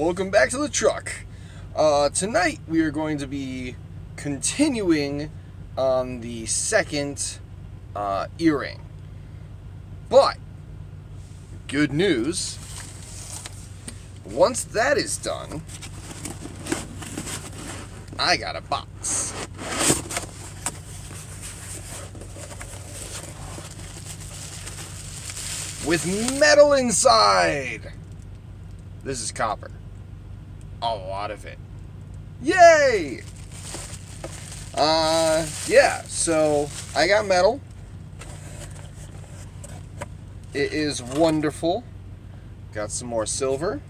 welcome back to the truck. Tonight we are going to be continuing on the second earring. But, good news, once that is done, I got a box. With metal inside! This is copper. A lot of it. Yay! Yeah, so I got metal. It is wonderful. Got some more silver.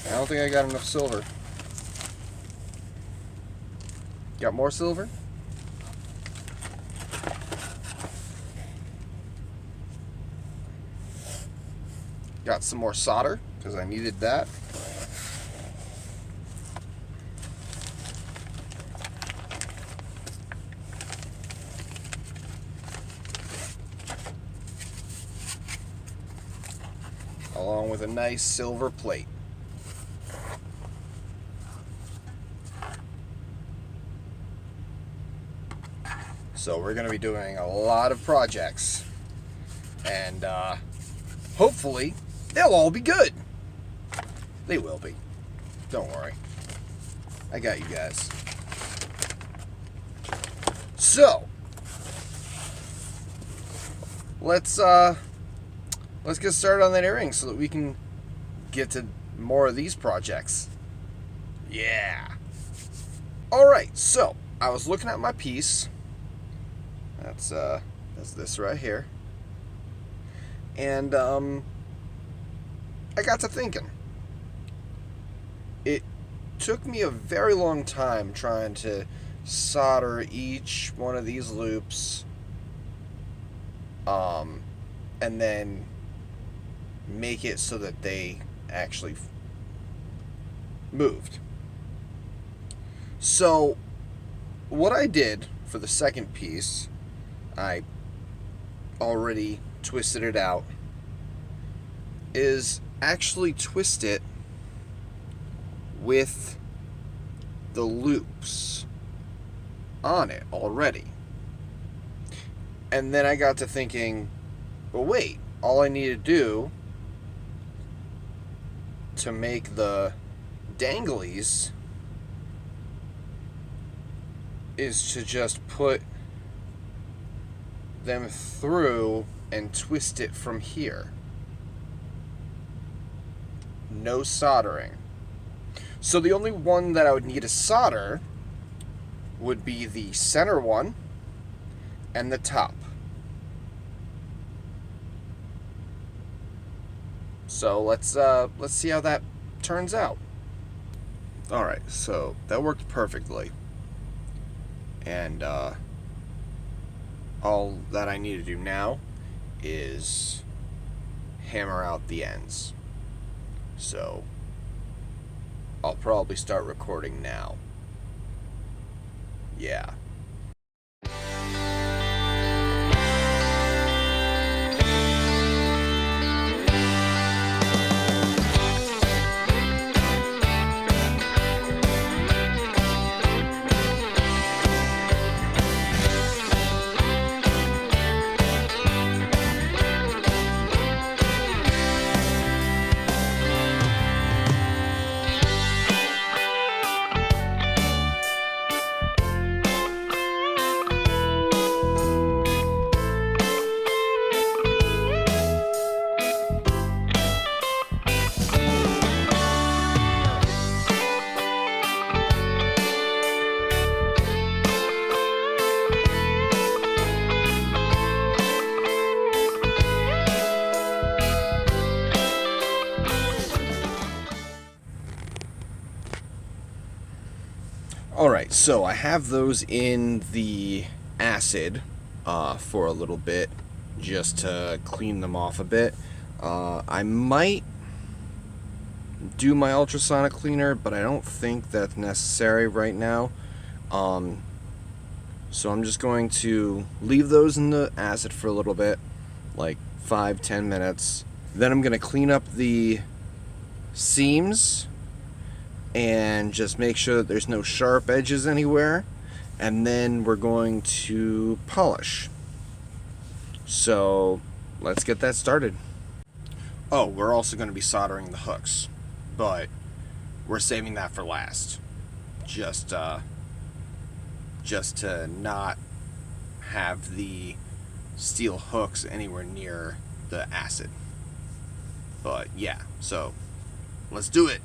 I don't think I got enough silver. Got more silver? Got some more solder, because I needed that. Along with a nice silver plate. So we're going to be doing a lot of projects. And hopefully they'll all be good. They will be. Don't worry. I got you guys. So, let's get started on that earring so that we can get to more of these projects. Yeah. Alright, so I was looking at my piece. That's this right here. And I got to thinking. It took me a very long time trying to solder each one of these loops, and then make it so that they actually moved. So what I did for the second piece, I already twisted it out, is actually twist it with the loops on it already. And then I got to thinking, well, wait, all I need to do to make the danglies is to just put them through and twist it from here. No soldering. So the only one that I would need to solder would be the center one and the top. So let's see how that turns out. Alright, so that worked perfectly. And all that I need to do now is hammer out the ends. So I'll probably start recording now. Yeah. Alright, so I have those in the acid for a little bit, just to clean them off a bit. I might do my ultrasonic cleaner, but I don't think that's necessary right now. So I'm just going to leave those in the acid for a little bit, like 5-10 minutes. Then I'm going to clean up the seams and just make sure that there's no sharp edges anywhere, and then we're going to polish. So let's get that started. Oh, we're also going to be soldering the hooks, but we're saving that for last, just to not have the steel hooks anywhere near the acid. But yeah, so let's do it.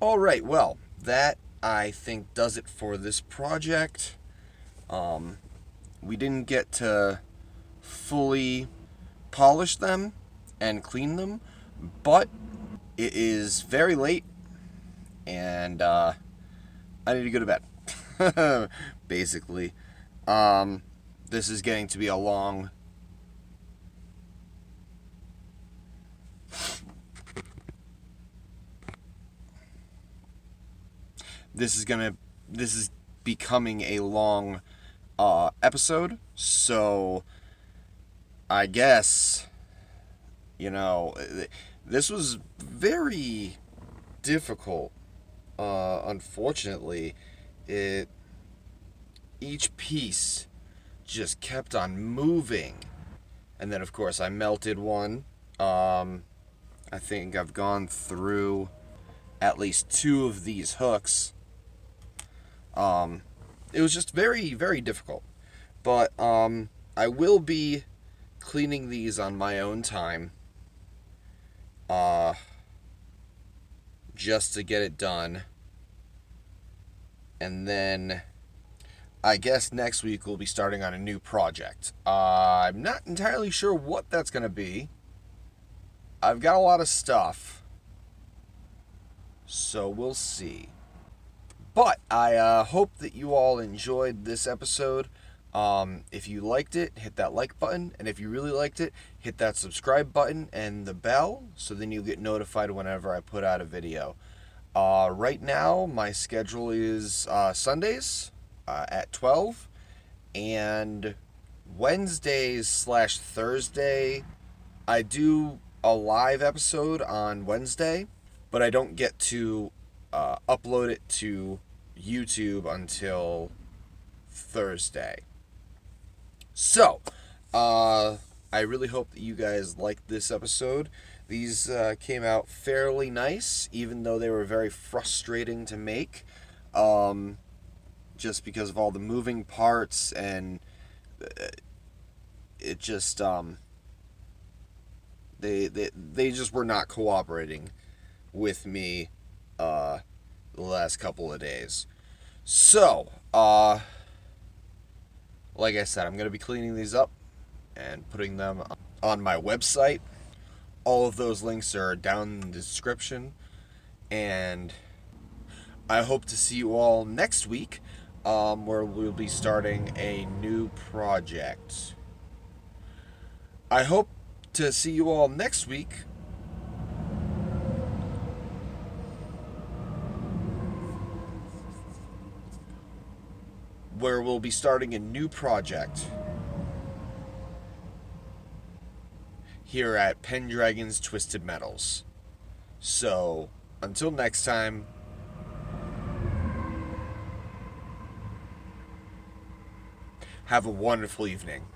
Alright, well, that I think does it for this project. We didn't get to fully polish them and clean them, but it is very late and I need to go to bed. Basically. This is getting to be a long this is becoming a long episode, so I guess, this was very difficult. Unfortunately, each piece just kept on moving, and then of course I melted one. I think I've gone through at least 2 of these hooks. It was just very, very difficult. But I will be cleaning these on my own time. Just to get it done. And then I guess next week we'll be starting on a new project. I'm not entirely sure what that's going to be. I've got a lot of stuff. So we'll see. But I hope that you all enjoyed this episode. If you liked it, hit that like button. And if you really liked it, hit that subscribe button and the bell, so then you'll get notified whenever I put out a video. Right now, my schedule is Sundays at 12. And Wednesdays/Thursday, I do a live episode on Wednesday, but I don't get to upload it to YouTube until Thursday. So, I really hope that you guys liked this episode. These came out fairly nice, even though they were very frustrating to make, just because of all the moving parts, and it just they just were not cooperating with me the last couple of days. So, like I said, I'm going to be cleaning these up and putting them on my website. All of those links are down in the description. And I hope to see you all next week, where we'll be starting a new project. I hope to see you all next week. Where we'll be starting a new project here at Pendragon's Twisted Metals. So, until next time, have a wonderful evening.